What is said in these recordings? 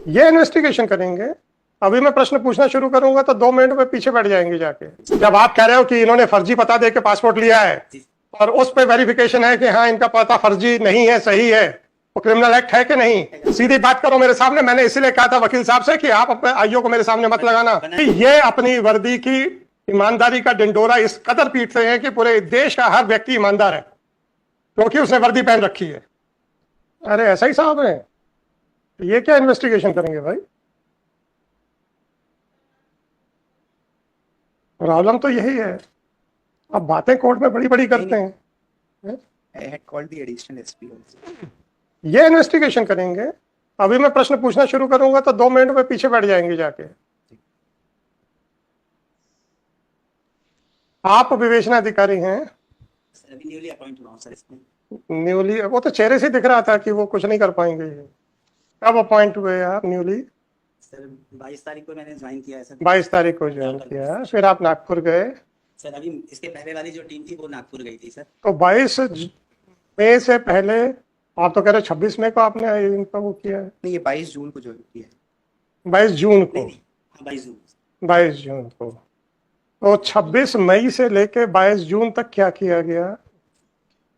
ये इन्वेस्टिगेशन करेंगे। अभी मैं प्रश्न पूछना शुरू करूंगा तो 2 मिनट में पीछे बैठ जाएंगे जाके। जब आप कह रहे हो कि इन्होंने फर्जी पता देके पासपोर्ट लिया है और उस पे वेरिफिकेशन है कि हाँ इनका पता फर्जी नहीं है, सही है, वो क्रिमिनल एक्ट है कि नहीं? सीधी बात करो मेरे सामने। मैंने इसीलिए कहा था वकील साहब से कि आप अपने आईओ को मेरे सामने मत लगाना। ये अपनी वर्दी की ईमानदारी का डिंडोरा इस कदर पीटते हैं कि पूरे देश का हर व्यक्ति ईमानदार है क्योंकि उसने वर्दी पहन रखी है। अरे ऐसा ही साहब है, ये क्या इन्वेस्टिगेशन करेंगे भाई? प्रॉब्लम तो यही है, अब बातें कोर्ट में बड़ी बड़ी करते हैं। I had called the additional SP also. ये इन्वेस्टिगेशन करेंगे। अभी मैं प्रश्न पूछना शुरू करूंगा तो 2 मिनट में पीछे बैठ जाएंगे जाके। आप विवेचना अधिकारी हैं? सर अभी न्यूली अपॉइंट हुआ हूं सर इसमें। न्यूली? वो तो चेहरे से दिख रहा था कि वो कुछ नहीं कर पाएंगे। कब अपॉइंट हुए आप न्यूली? सर 22 तारीख को मैंने ज्वाइन किया है सर। 22 तारीख को ज्वाइन किया, फिर आप नागपुर गए? सर अभी इसके पहले वाली जो टीम थी वो नागपुर गई थी सर। तो 22 मई से पहले आप तो कह रहे 26 मई को आपने इनका वो किया है? नहीं, ये 22 जून को ज्वाइन किया है। 22 जून को? नहीं, 22 जून। 22 जून को। तो 26 मई से लेके 22 जून तक क्या किया गया?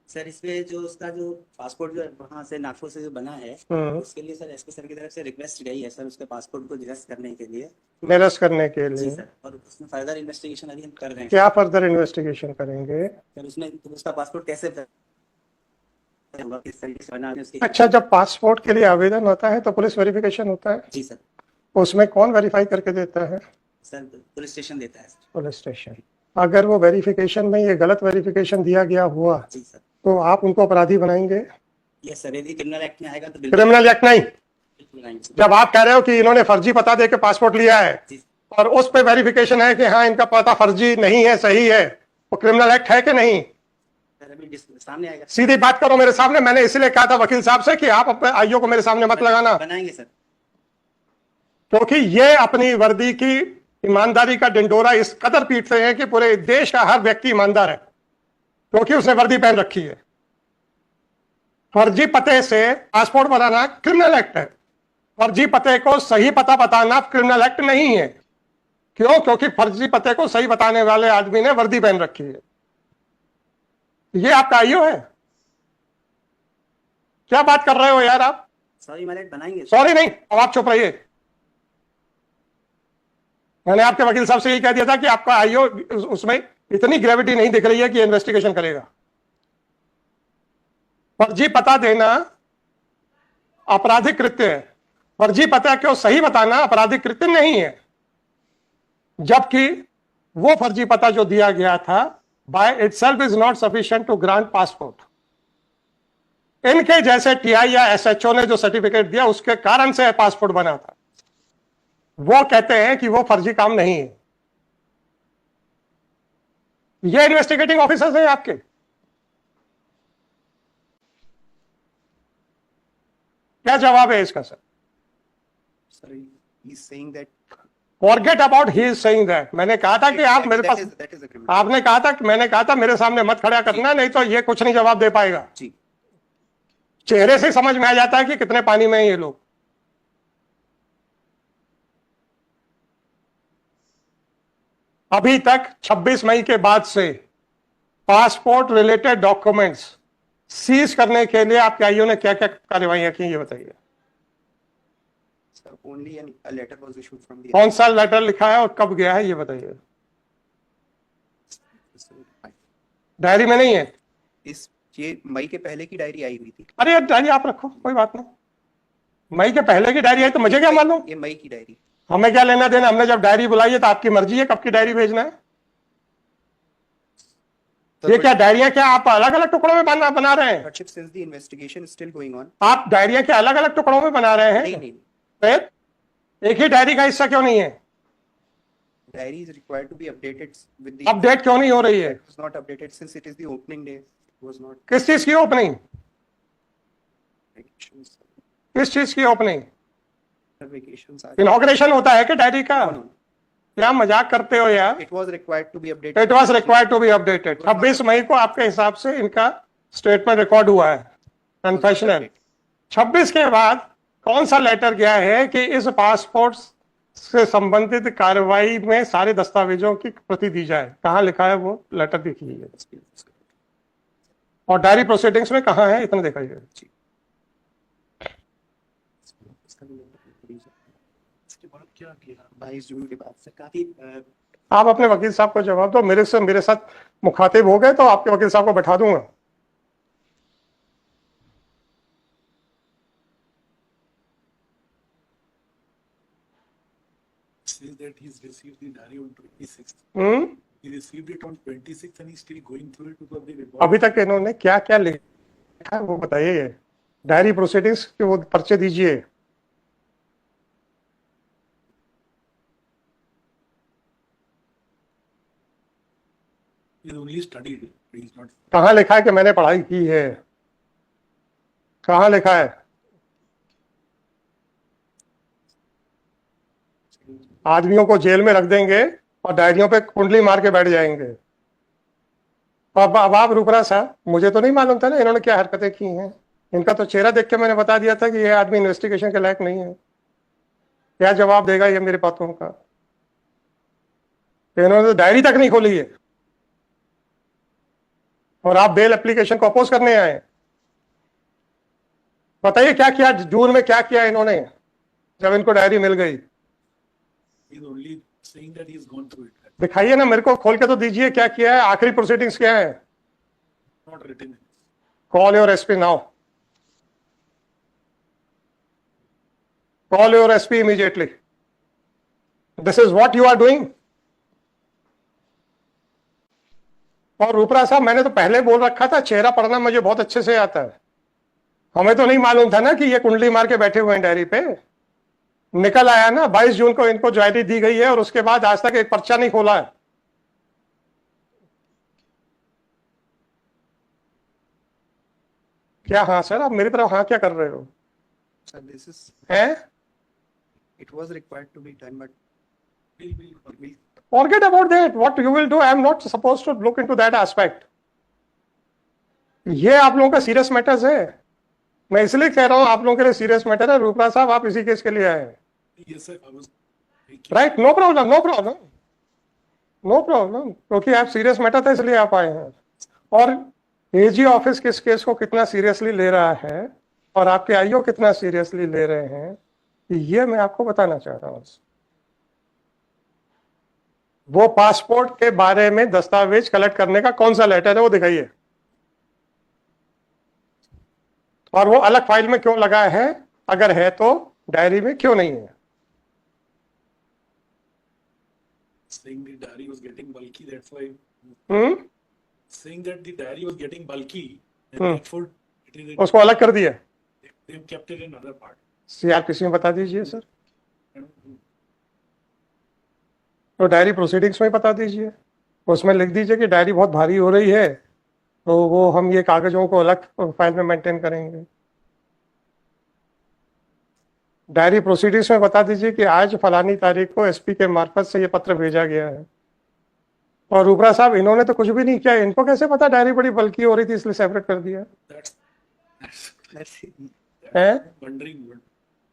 सर इसमें जो उसका जो पासपोर्ट जो वहाँ से नागपुर से जो बना है उसके लिए सर एसपी सर की तरफ से रिक्वेस्ट गई है सर उसके पासपोर्ट को निरस्त करने के लिए। निरस्त करने के लिए? जी सर, और उसमें फर्दर इन्वेस्टिगेशन अभी हम कर रहे हैं। क्या फर्दर इन्वेस्टिगेशन करेंगे? सर उसमें तो उसका पासपोर्ट कैसे होगा, किस तरीके से बना है उसकी। अच्छा, जब पासपोर्ट के लिए आवेदन होता है तो पुलिस वेरिफिकेशन होता है? जी सर। उसमें कौन वेरीफाई करके देता है? सर पुलिस स्टेशन देता है सर। Police station. अगर वो वेरिफिकेशन में ये गलत वेरिफिकेशन दिया गया हुआ जी सर, तो आप उनको अपराधी बनाएंगे? ये सर यदि क्रिमिनल एक्ट में आएगा तो क्रिमिनल एक्ट नहीं। बिल्कुल बनाएंगे। जब आप कह रहे हो कि इन्होंने फर्जी पता देके पासपोर्ट लिया है और उस पे वेरिफिकेशन है कि हाँ इनका पता फर्जी नहीं है, सही है, वो क्रिमिनल एक्ट है कि नहीं? सर अभी सामने आएगा। सीधी बात करो मेरे सामने। मैंने इसीलिए कहा था वकील साहब से कि आप अपने आईओ को मेरे सामने मत लगाना। बनाएंगे सर, क्योंकि ये अपनी वर्दी की ईमानदारी का डिंडोरा इस कदर पीटते हैं कि पूरे देश का हर व्यक्ति ईमानदार है क्योंकि उसने वर्दी पहन रखी है। फर्जी पते से पासपोर्ट बनाना क्रिमिनल एक्ट है। फर्जी पते को सही पता बताना क्रिमिनल एक्ट नहीं है। क्यों? क्योंकि फर्जी पते को सही बताने वाले आदमी ने वर्दी पहन रखी है। ये आपका आईओ है? क्या बात कर रहे हो यार आप? सॉरी मैलेट बनाएंगे। सॉरी नहीं, अब आप चुप रहिए। मैंने आपके वकील साहब से यही कह दिया था कि आपका आईओ उसमें इतनी ग्रेविटी नहीं दिख रही है कि इन्वेस्टिगेशन करेगा। फर्जी पता देना आपराधिक कृत्य है। फर्जी पता क्यों सही बताना आपराधिक कृत्य नहीं है, जबकि वो फर्जी पता जो दिया गया था by itself is not sufficient to grant passport. इनके जैसे टीआई या एसएचओ ने जो सर्टिफिकेट दिया उसके कारण से पासपोर्ट बना था। वो कहते हैं कि वो फर्जी काम नहीं है। ये इन्वेस्टिगेटिंग ऑफिसर्स हैं आपके। क्या जवाब है इसका sir? Sir he is saying that forget about he is saying that. मैंने कहा था कि आप मेरे पास, आपने कहा था कि मैंने कहा था मेरे सामने मत खड़ा करना, नहीं तो ये कुछ नहीं जवाब दे पाएगा। जी, चेहरे से समझ में आ जाता है कि कितने पानी में हैं ये लोग। अभी तक 26 मई के बाद से पासपोर्ट रिलेटेड डॉक्यूमेंट्स सीज करने के लिए आपके आईओ ने क्या क्या कार्रवाइयां की, ये बताइए। Sir only a letter was issued from the कौन सा लेटर लिखा है और कब गया है, ये बताइए। डायरी में नहीं है? ये मई के पहले की डायरी आई हुई थी। अरे यार डायरी आप रखो, कोई बात नहीं। मई के पहले की डायरी आई तो मुझे क्या मालूम? ये मई की डायरी। हमें क्या लेना देना? हमने जब डायरी बुलाई है तो आपकी मर्जी है कब की डायरी भेजना है। ये क्या डायरियां क्या आप अलग अलग टुकड़ों में बना रहे हैं? Since the investigation is still going on. आप डायरियां क्या अलग अलग टुकड़ों में बना रहे हैं? नहीं, फिर एक ही डायरी का हिस्सा क्यों नहीं है? Diary is required to be updated with the. Update क्यों नहीं हो रही है? It was not updated since it is the opening day. It was not. किस चीज की ओपनिंग? किस चीज की ओपनिंग? इनॉग्रेशन होता है कि डायरी का? क्या मजाक करते हो यार? It was required to be updated. It was required to be updated. 26 मई को आपके हिसाब से इनका स्टेटमेंट रिकॉर्ड हुआ है कन्फेशनल। 26 के बाद कौन सा लेटर गया है कि इस पासपोर्ट से संबंधित कार्रवाई में सारे दस्तावेजों की प्रति दी जाए? कहाँ लिखा है वो लेटर? देखिए, और डायरी प्रोसीडिंग्स में कहाँ है, इतना दिखाइए। क्या किया 22 जून के बाद से काफी आप अपने वकील साहब को जवाब दो। मेरे साथ मुखातिब हो गए तो आपके वकील साहब को बैठा दूंगा। says that he's received the diary on 26th. Hmm, He received it on 26th and he's still going through it because the report. अभी तक इन्होंने क्या क्या लिखा है वो बताइए। डायरी प्रोसीडिंग्स के वो पर्चे दीजिए। He's only studied it. He's not. कहाँ लिखा है कि मैंने पढ़ाई की है? कहाँ लिखा है? आदमियों को जेल में रख देंगे और डायरियों पे कुंडली मार के बैठ जाएंगे। अब आप रूपरा साहब, मुझे तो नहीं मालूम था ना इन्होंने क्या हरकतें की हैं। इनका तो चेहरा देख के मैंने बता दिया था कि ये आदमी इन्वेस्टिगेशन के लायक नहीं है। क्या जवाब देगा ये मेरी बातों का? इन्होंने तो डायरी तक नहीं खोली है और आप बेल एप्लीकेशन को अपोज करने आए। बताइए क्या किया जून में, क्या किया इन्होंने जब इनको डायरी मिल गई? He's only saying that he's gone through it. दिखाइए ना, मेरे को खोल के तो दीजिए क्या किया है, आखिरी प्रोसीडिंग्स क्या है। Not written in. Call your SP now, call your SP immediately. This is what you are doing. और रूपरा साहब, मैंने तो पहले बोल रखा था चेहरा पढ़ना मुझे बहुत अच्छे से आता है। हमें तो नहीं मालूम था ना कि ये कुंडली मार के बैठे हुए हैं डायरी पे। निकल आया ना 22 जून को इनको डायरी दी गई है और उसके बाद आज तक एक पर्चा नहीं खोला है। क्या हाँ सर, आप मेरी तरफ हाँ क्या कर रहे हो? Sir, this is हैं? it was required to be done, but we'll Forget about that. What you will do, I am not supposed to look into that aspect. ये आप लोगों का सीरियस मैटर्स है। मैं इसलिए कह रहा हूं आप लोगों के लिए सीरियस मैटर है। रूपरा साहब, आप इसी केस के लिए आए हैं, Yes, sir. I was. Right? No problem, no problem, no problem, क्योंकि आप सीरियस मैटर था इसलिए आप आए हैं। और एजी ऑफिस किस केस को कितना सीरियसली ले रहा है और आपके आईओ कितना सीरियसली ले रहे हैं, ये मैं आपको बताना चाह रहा हूं। वो पासपोर्ट के बारे में दस्तावेज कलेक्ट करने का कौन सा लेटर है वो दिखाइए, और वो अलग फाइल में क्यों लगा है, अगर है तो डायरी में क्यों नहीं है? Saying the diary was getting bulky, that's why. Saying that the diary was getting bulky, and therefore it is. उसको अलग कर दिया। They've kept it in another part. CrPC में बता दीजिए सर, तो डायरी प्रोसीडिंग्स में बता दीजिए, उसमें लिख दीजिए कि डायरी बहुत भारी हो रही है तो वो हम ये कागजों को अलग फाइल में मेंटेन करेंगे। डायरी प्रोसीडिंग्स में बता दीजिए कि आज फलानी तारीख को एसपी के मार्फत से ये पत्र भेजा गया है। और रूपरा साहब, इन्होंने तो कुछ भी नहीं किया, इनको कैसे पता डायरी बड़ी बल्कि हो रही थी इसलिए सेपरेट कर दिया that's है? Wondering what.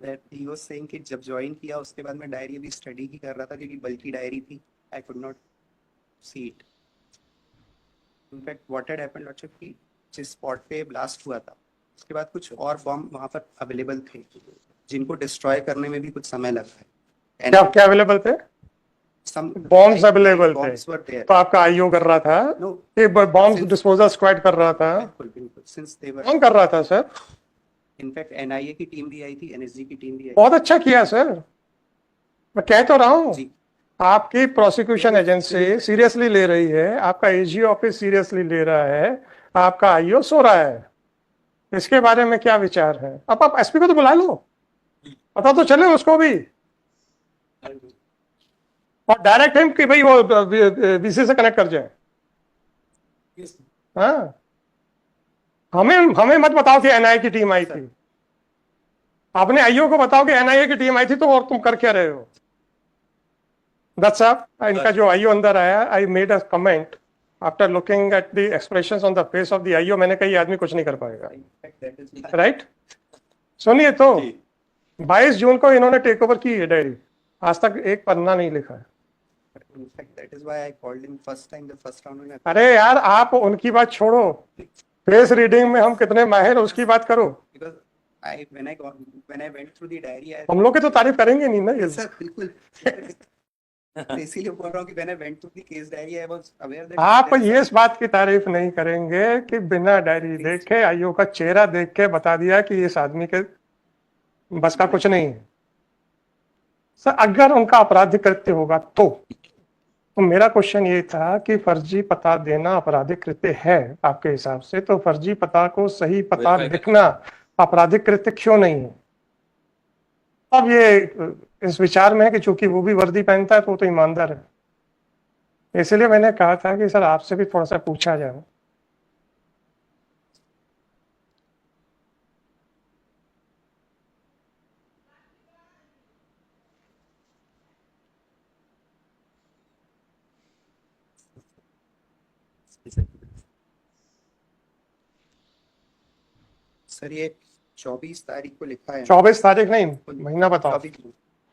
that he was saying कि जब ज्वाइन किया उसके बाद मैं डायरी अभी स्टडी ही कर रहा था क्योंकि बल्कि डायरी थी, I could not see it. In fact what had happened lordship की जिस स्पॉट पे ब्लास्ट हुआ था उसके बाद कुछ और बॉम्ब वहां पर अवेलेबल थे जिनको डिस्ट्रॉय करने में भी कुछ समय लगा है। क्या क्या अवेलेबल थे? बॉम्ब्स अवेलेबल थे तो आपका आईओ कर रहा था? No. कि बॉम्ब डिस्पोजल स्क्वाड कर रहा था? बिल्कुल सिंस दे वर कौन कर रहा था सर? इनफैक्ट एनआईए की टीम भी आई थी, एनएसजी की टीम भी आई बहुत अच्छा किया सर, मैं कह तो रहा हूँ। जी। आपकी प्रोसिक्यूशन एजेंसी सीरियसली ले रही है, आपका एजी ऑफिस सीरियसली ले रहा है, आपका आईओ सो रहा है। इसके बारे में क्या विचार है? अब आप एसपी को तो बुला लो, पता तो चले उसको भी, और डायरेक्ट हिम कि भाई वो वीसी से कनेक्ट कर जाए। Yes. हाँ, हमें मत बताओ कि एनआईए की टीम आई थी, अपने आईओ को बताओ कि एनआईए की टीम आई थी तो और तुम कर क्या रहे हो? दत्त साहब, इनका जो आईओ अंदर आया, I made a comment after looking at the expressions on the face of the IO, मैंने कहा ये आदमी कुछ नहीं कर पाएगा, राइट? सुनिए तो, 22 जून को इन्होंने टेक ओवर की है डायरी, आज तक एक पन्ना नहीं लिखा है। In fact, that is why I called him first time, the first round में. अरे यार आप उनकी बात छोड़ो, फेस रीडिंग में हम कितने माहिर हैं उसकी बात करो। Because when I went through the diary, हम लोग की तो तारीफ करेंगे नहीं ना ये। Sir, बिल्कुल. तो इसीलिए बोल रहा हूँ कि when I went through the case diary, I was aware that आप there is ये इस बात की तारीफ नहीं करेंगे कि बिना डायरी देखे आईओ का चेहरा देख के बता दिया कि इस आदमी के बस का कुछ नहीं है। सर अगर उनका आपराधिक कृत्य होगा तो मेरा क्वेश्चन ये था कि फर्जी पता देना आपराधिक कृत्य है आपके हिसाब से, तो फर्जी पता को सही पता लिखना आपराधिक कृत्य क्यों नहीं है? अब ये इस विचार में है कि चूंकि वो भी वर्दी पहनता है तो वो तो ईमानदार है, इसलिए मैंने कहा था कि सर आपसे भी थोड़ा सा पूछा जाए। सर ये 24 तारीख को लिखा है. 24 तारीख नहीं, महीना बताओ।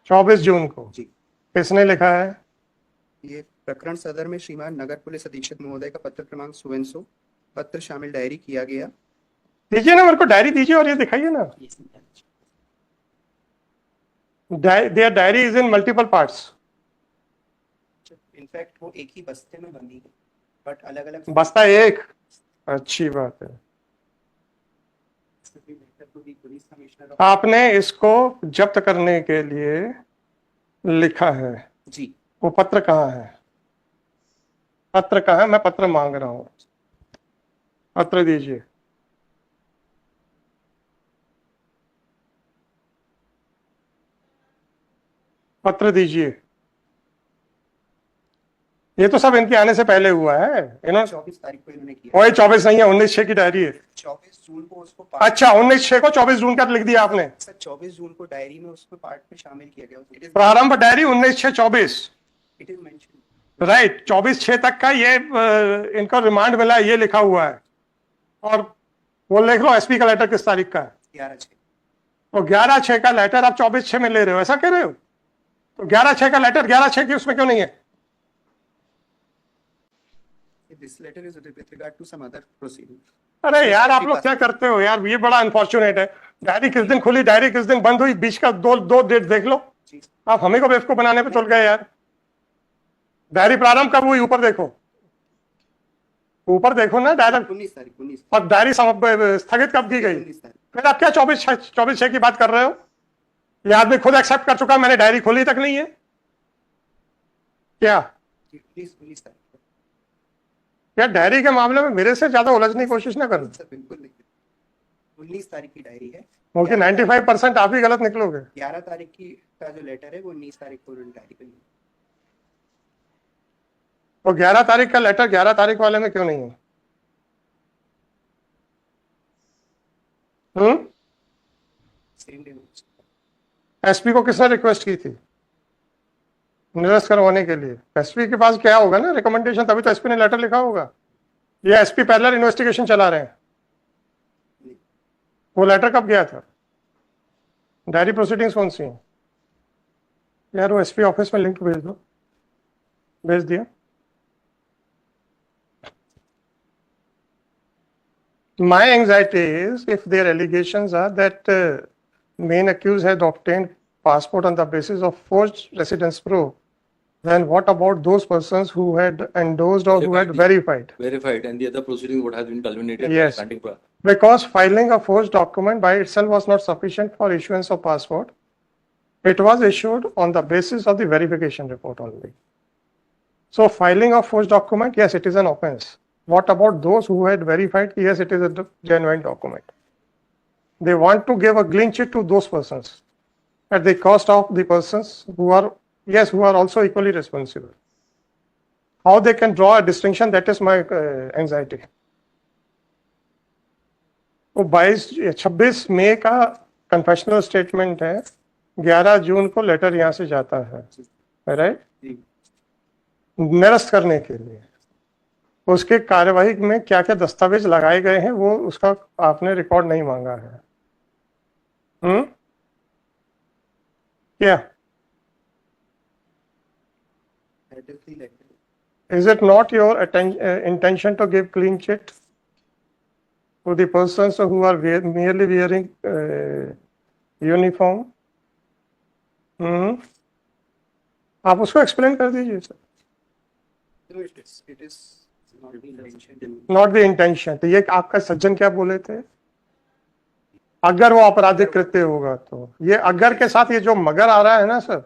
24 जून को जी. किसने लिखा है? ये प्रकरण सदर में श्रीमान नगर पुलिस अधीक्षक महोदय का पत्र क्रमांक सुवेंसो पत्र शामिल डायरी किया गया. दीजिए ना मेरे को डायरी दीजिए और ये दिखाइए ना। There diary is in multiple parts. In fact वो एक ही बस्ते में बंदी है बट अलग अलग बस्ता एक, अच्छी बात है। आपने इसको जब्त करने के लिए लिखा है जी. वो पत्र कहाँ है? पत्र कहाँ है? मैं पत्र मांग रहा हूँ, पत्र दीजिए। पत्र दीजिए। ये तो सब इनके आने से पहले हुआ है। इन्होंने 24 तारीख को इन्होंने किया. वही 24 नहीं है, 19/6 की डायरी है। 24 जून को उसको अच्छा 19/6 को 24 जून का लिख दिया आपने। सर 24 जून को डायरी में उसको पार्ट में शामिल किया गया. प्रारंभ diary 19/6/24, it is mention right. 24/6 तक का ये इनका रिमांड मिला है, ये लिखा हुआ है। और वो लिख लो एसपी का लेटर किस तारीख का है? 11/6. तो 11/6 का लेटर आप 24/6 में ले रहे हो, ऐसा कह रहे हो? तो 11/6 का लेटर 11/6 की उसमें क्यों नहीं है? This letter is with regard to some other proceeding. अरे यार आप लोग क्या करते हो यार, ये बड़ा अनफॉर्चुनेट है। डायरी किस दिन खुली, डायरी किस दिन बंद हुई, बीच का दो डेट देख लो। आप हमें को बेवकूफ बनाने पे चल गए यार। डायरी प्रारंभ कब हुई ऊपर देखो, ऊपर देखो ना डायरेक्ट। 19 तारीख 19. और डायरी स्थगित कब की गई? फिर आप क्या 24/6 की बात कर रहे हो? ये आदमी खुद एक्सेप्ट कर चुका, मैंने डायरी खोली तक नहीं है क्या? 19 तारीख. यार डायरी के मामले में मेरे से ज्यादा उलझने की कोशिश ना करो। सर बिल्कुल नहीं. 19 तारीख की डायरी है. क्योंकि 95% आप ही गलत निकलोगे। 11 तारीख की का जो लेटर है वो 19 तारीख को उन्होंने डायरी में. तो 11 तारीख का लेटर 11 तारीख वाले में क्यों नहीं है? Same day. एसपी को किसने रिक्वेस्ट की थी निरस्त करवाने के लिए? एसपी के पास क्या होगा ना रिकमेंडेशन, तभी तो एसपी ने लेटर लिखा होगा। ये एसपी पैरेलल इन्वेस्टिगेशन चला रहे हैं। वो लेटर कब गया था? डायरी प्रोसीडिंग्स कौन सी हैं यार? वो एसपी ऑफिस में लिंक भेज दो। भेज दिया। My anxiety is if their allegations are that main accused had obtained passport on the basis of forged residence proof, then what about those persons who had endorsed or who had verified? Verified, and the other proceeding would have been culminated. Yes. Standing trial. Because filing a forged document by itself was not sufficient for issuance of passport. It was issued on the basis of the verification report only. So filing a forged document, yes, it is an offense. What about those who had verified, yes, it is a genuine document? They want to give a clean sheet to those persons at the cost of the persons who are, yes, who are also equally responsible. How they can draw a distinction, that is my anxiety. वो 26 मई का confessional statement है, 11 जून को letter यहाँ से जाता है, right? निरस्त करने के लिए उसके कार्यवाही में क्या क्या दस्तावेज लगाए गए हैं वो उसका आपने रिकॉर्ड नहीं मांगा है। क्या? That is the letter. Is it not your intention to give clean chit to the persons who are merely wearing uniform? आप उसको एक्सप्लेन कर दीजिए sir. No, it is not the intention. Not the intention. तो ये आपका सज्जन क्या बोले थे? अगर वो आपराधिक कृत्य होगा तो. ये अगर के साथ ये जो मगर आ रहा है ना sir,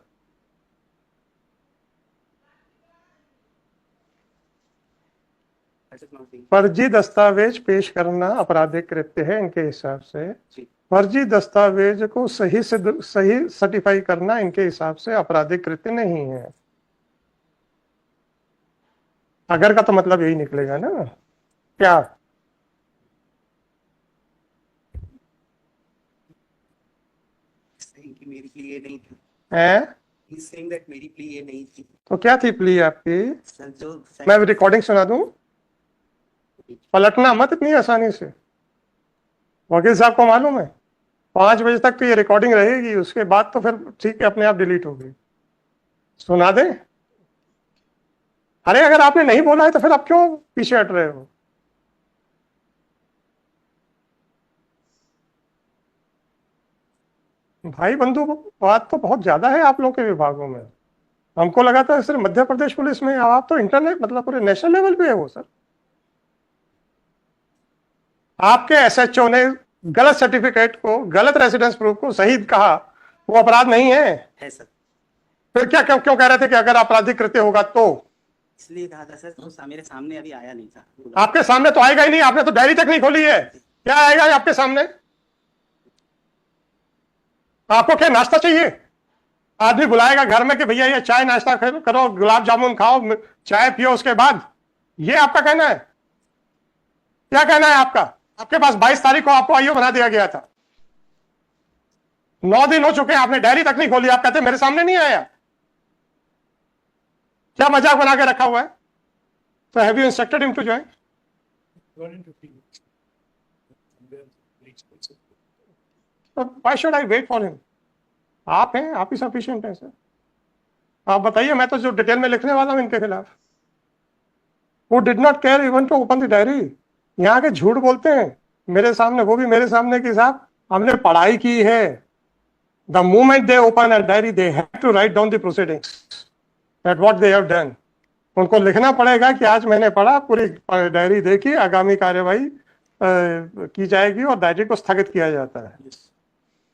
That is not the फर्जी दस्तावेज पेश करना आपराधिक कृत्य है इनके हिसाब से. जी. फर्जी दस्तावेज को सही सर्टिफाई करना इनके हिसाब से आपराधिक कृत्य नहीं है. अगर का तो मतलब यही निकलेगा ना. क्या? saying कि मेरी plea ये नहीं थी. है? He's saying that मेरी plea ये नहीं थी. तो क्या थी प्ली आपकी? सर जो मैं रिकॉर्डिंग सुना दूं? पलटना मत इतनी आसानी से. वकील साहब को मालूम है 5 बजे तक तो ये रिकॉर्डिंग रहेगी, उसके बाद तो फिर ठीक है अपने आप डिलीट होगी. सुना दे. अरे अगर आपने नहीं बोला है तो फिर आप क्यों पीछे हट रहे हो? भाई बंधु, बात तो बहुत ज्यादा है आप लोगों के विभागों में. हमको लगा था सिर्फ मध्य प्रदेश पुलिस में, आप तो इंटरनेट मतलब पूरे नेशनल लेवल पे है वो सर. आपके एसएचओ ने गलत सर्टिफिकेट को, गलत रेसिडेंस प्रूफ को सही कहा, वो अपराध नहीं है सर. फिर क्या क्यों कह रहे थे कि अगर आपराधिक कृत्य होगा तो? इसलिए कहा था सर, तो मेरे सामने अभी आया नहीं था. आपके सामने तो आएगा ही नहीं. आपने तो डायरी तक नहीं खोली है. क्या आएगा आपके सामने? आपको क्या नाश्ता चाहिए? आदमी बुलाएगा घर में कि भैया ये चाय नाश्ता करो, गुलाब जामुन खाओ, चाय पियो, उसके बाद ये आपका कहना है? क्या कहना है आपका? आपके पास 22 तारीख को आपको आईओ बना दिया गया था. 9 दिन हो चुके हैं, आपने डायरी तक नहीं खोली. आप कहते मेरे सामने नहीं आया. क्या मजाक बना के रखा हुआ है? So have you instructed him to join? Got into field. Somewhere reached also. So why should I wait for him? आप हैं, आप ही सफिशिएंट हैं सर. आप बताइए, मैं तो जो डिटेल में लिखने वाला हूं इनके खिलाफ. वो did not care even to open the diary. यहाँ के झूठ बोलते हैं मेरे सामने, वो भी मेरे सामने कि साहब हमने पढ़ाई की है. The moment they open a diary they have to write down the proceedings that what they have done. उनको लिखना पड़ेगा कि आज मैंने पढ़ा, पूरी डायरी देखी, आगामी कार्यवाही की जाएगी और डायरी को स्थगित किया जाता है.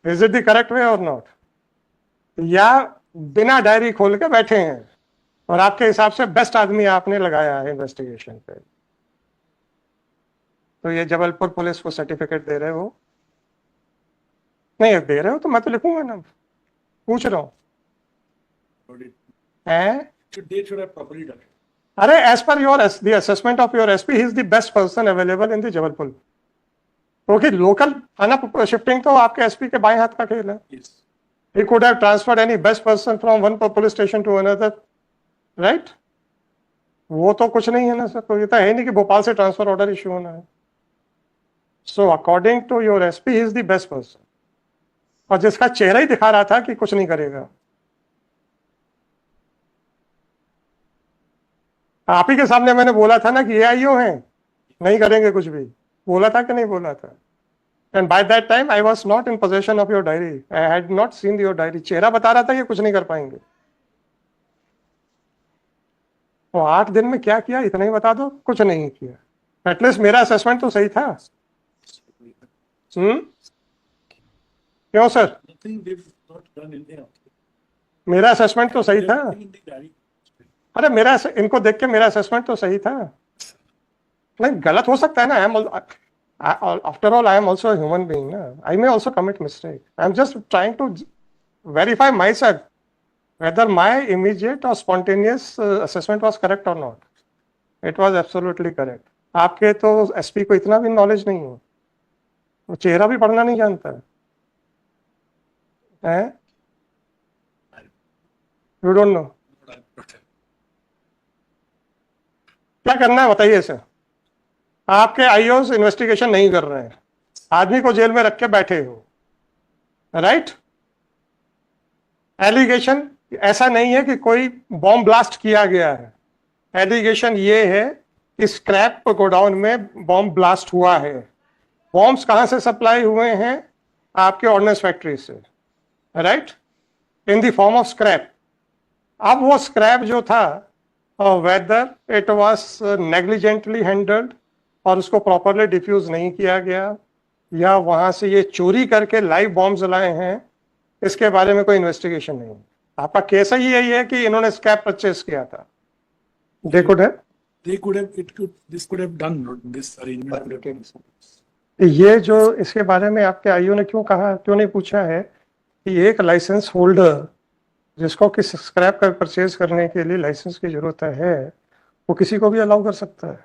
Is it the correct way और नॉट? या बिना डायरी खोल के बैठे हैं और आपके हिसाब से बेस्ट आदमी आपने लगाया है इन्वेस्टिगेशन पे. तो ये जबलपुर पुलिस को सर्टिफिकेट दे रहे हो? नहीं दे रहे हो तो मैं तो लिखूंगा ना. पूछ रहा हूँ. They should have properly done it. अरे as per your the assessment of your SP, he is the best person available in the Jabalpur. क्योंकि लोकल थाना शिफ्टिंग तो आपके एसपी के बाएं हाथ का खेल है. Yes. He could have transferred any best person from one police station to another, right? वो तो कुछ नहीं है ना सर. तो ये तो है नहीं कि भोपाल से ट्रांसफर ऑर्डर इश्यू होना है. So according to your SP he is the best person. और जिसका चेहरा ही दिखा रहा था कि कुछ नहीं करेगा. आप ही के सामने मैंने बोला था ना कि ये आईओ हैं, नहीं करेंगे कुछ भी. बोला था कि नहीं बोला था? And by that time I was not in possession of your diary. I had not seen your diary. चेहरा बता रहा था कि कुछ नहीं कर पाएंगे. तो 8 दिन में क्या किया इतना ही बता दो. कुछ नहीं किया. एटलीस्ट मेरा असेसमेंट तो सही था. क्यों sir? Nothing they've not done in there. मेरा असेसमेंट तो सही था. Everything in the diary. अरे मेरा इनको देख के मेरा असेसमेंट तो सही था. नहीं गलत हो सकता है ना. After all, I am also a human being. I may also commit mistake. I am just trying to verify myself whether my immediate or spontaneous assessment was correct or not. It was absolutely correct. आपके तो SP को इतना भी knowledge नहीं है, वो चेहरा भी पढ़ना नहीं जानता है. You don't know. क्या करना है बताइए सर. आपके आईओस इन्वेस्टिगेशन नहीं कर रहे हैं, आदमी को जेल में रख के बैठे हो, राइट? एलिगेशन ऐसा नहीं है कि कोई बॉम्ब ब्लास्ट किया गया है, एलिगेशन ये है कि स्क्रैप गोडाउन में बॉम्ब ब्लास्ट हुआ है। बॉम्ब्स कहाँ से सप्लाई हुए हैं? आपके ऑर्डिनेंस फैक्ट्री से, right, in the form of scrap. अब वो स्क्रैप जो था, whether it was negligently handled और उसको प्रॉपरली डिफ्यूज नहीं किया गया, या वहां से ये चोरी करके लाइव बॉम्ब जलाए हैं, इसके बारे में कोई इन्वेस्टिगेशन नहीं है। आपका केस ही यही है कि इन्होंने स्क्रैप परचेस किया था। दे कुड है, this could have done this arrangement. could have done. ये जो इसके बारे में आपके आईओ ने क्यों नहीं पूछा है कि एक लाइसेंस होल्डर जिसको किस स्क्रैप का परचेज करने के लिए लाइसेंस की जरूरत है, वो किसी को भी अलाउ कर सकता है?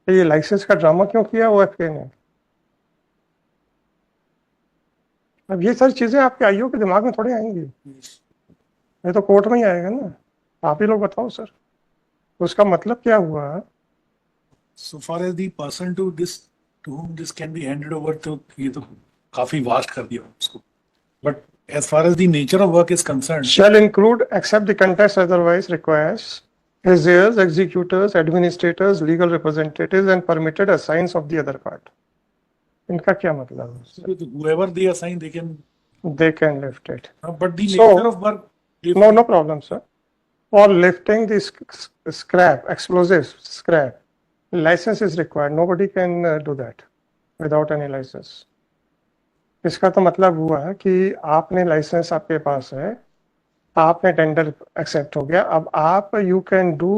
तो ये लाइसेंस का ड्रामा क्यों किया ओएफके ने? अब ये सारी चीजें आपके आईओ के दिमाग में थोड़ी आएंगी, ये तो कोर्ट में ही आएगा ना। आप ही लोग बताओ सर, उसका मतलब क्या हुआ? So far as the person to whom this can be handed over to, ये तो काफी वास्ट कर दिया उसको. But as far as the nature of work is concerned, Shall include except the context otherwise requires heirs, executors, administrators, legal representatives and permitted assigns of the other part. इनका क्या मतलब है? whoever they assign, they can lift it. But the So- nature of work. No problem, sir. For lifting this scrap, explosives scrap, license is required. Nobody can do that without any license. इसका तो मतलब हुआ है कि आपने licence आपके पास है, आपने टेंडर एक्सेप्ट हो गया, अब आप you can do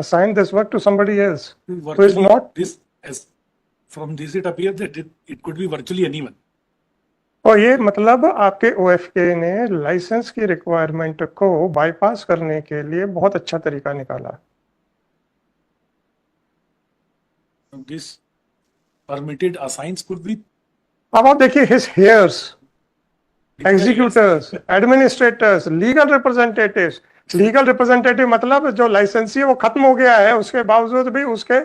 assign this work to somebody else who is not. From this it appears that it could be virtually anyone. और ये मतलब आपके ओएफके ने लाइसेंस की रिक्वायरमेंट को बाईपास करने के लिए बहुत अच्छा तरीका निकाला। This permitted assigns could be. अब आप देखिए his hairs, executors, administrators, legal representatives. Legal representative मतलब जो लाइसेंसी है वो खत्म हो गया है, उसके बावजूद भी उसके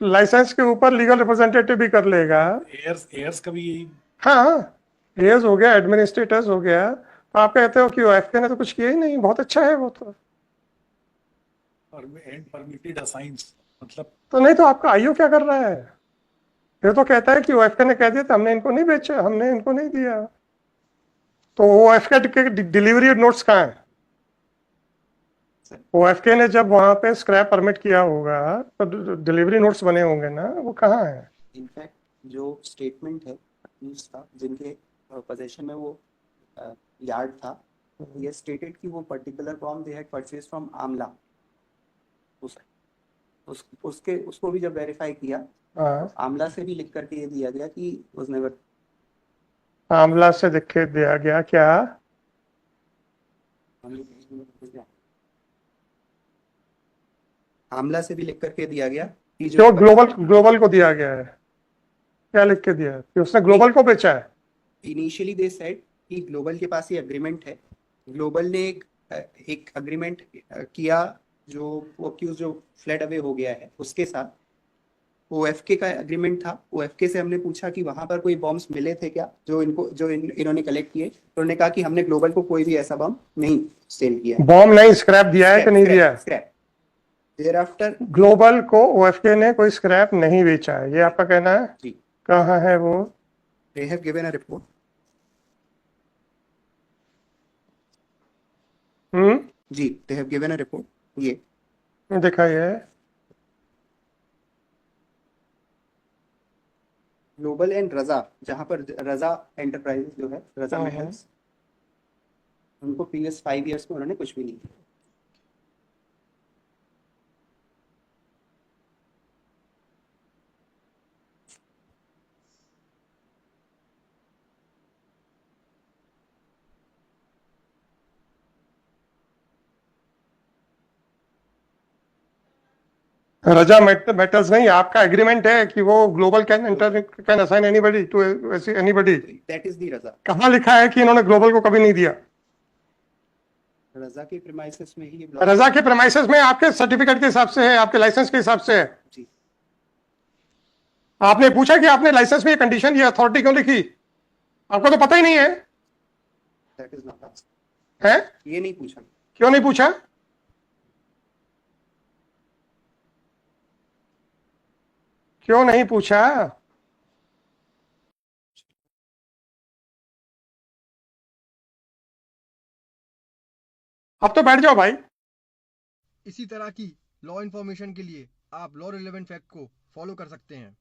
लाइसेंस के ऊपर लीगल रिप्रेजेंटेटिव भी कर लेगा। Heirs का भी यही. हाँ, हेयर्स हो गया, एडमिनिस्ट्रेटर्स हो गया। तो आप कहते हो कि ओएफके ने तो कुछ किया ही नहीं, बहुत अच्छा है वो तो। Permitted assigns मतलब. तो नहीं तो आपका आईओ क्या कर रहा है? ये तो कहता है कि ओएफके ने कह दिया था, हमने इनको नहीं बेचा, हमने इनको नहीं दिया। तो ओएफके के डिलीवरी नोट्स कहाँ है? ओएफके ने जब वहां पे स्क्रैप परमिट किया होगा तो डिलीवरी नोट्स बने होंगे ना, वो कहाँ है? इनफैक्ट जो स्टेटमेंट है था जिनके पोजीशन में वो यार्ड था, ये स्टेटेड कि वो particular bomb they had purchase from Amla. उसको भी जब वेरीफाई किया, हाँ, आमला से भी लिख करके ये दिया गया कि वाज नेवर। आमला से लिख के दिया गया क्या? आमला से भी लिख करके दिया गया कि जो ग्लोबल को दिया गया है, क्या लिख के दिया है कि उसने ग्लोबल को बेचा है? इनिशियली दे सेड कि ग्लोबल के पास ये एग्रीमेंट है। ग्लोबल ने एक एग्रीमेंट किया जो अक्यूज जो फ्लड अवे हो गया है उसके साथ। ओएफके का एग्रीमेंट था। ओएफके से हमने पूछा कि वहां पर कोई बॉम्ब्स मिले थे क्या जो इन्होंने कलेक्ट किए, तो उन्होंने कहा कि हमने ग्लोबल को कोई भी ऐसा बॉम्ब नहीं सेल किया है। बॉम्ब नहीं, स्क्रैप दिया है कि नहीं दिया? स्क्रैप। देयरआफ्टर ग्लोबल को ओएफके ने कोई स्क्रैप नहीं बेचा है, ये आपका कहना है? जी। कहाँ है वो? They have given a report. जी, they have given a report. ये दिखाइए। ग्लोबल एंड रजा, जहां पर रजा एंटरप्राइजेस जो है, रजा हाँ, मेटल्स, उनको प्रीवियस 5 इयर्स में उन्होंने कुछ भी नहीं किया। रजा मेटल्स नहीं, आपका एग्रीमेंट है कि वो global can assign anybody to anybody. That is the रजा। कहाँ लिखा है कि इन्होंने ग्लोबल को कभी नहीं दिया? रजा के प्रीमाइसेस में ही रजा के प्रेमाइसेस में आपके सर्टिफिकेट के हिसाब से है, आपके लाइसेंस के हिसाब से है। जी। आपने पूछा कि आपने लाइसेंस में ये कंडीशन, ये अथॉरिटी क्यों लिखी? आपको तो पता ही नहीं है। दैट इज नॉट आस्क्ड, है? ये नहीं पूछा। क्यों नहीं पूछा? क्यों नहीं पूछा? अब तो बैठ जाओ भाई। इसी तरह की लॉ इन्फॉर्मेशन के लिए आप लॉ रिलेवेंट फैक्ट को फॉलो कर सकते हैं।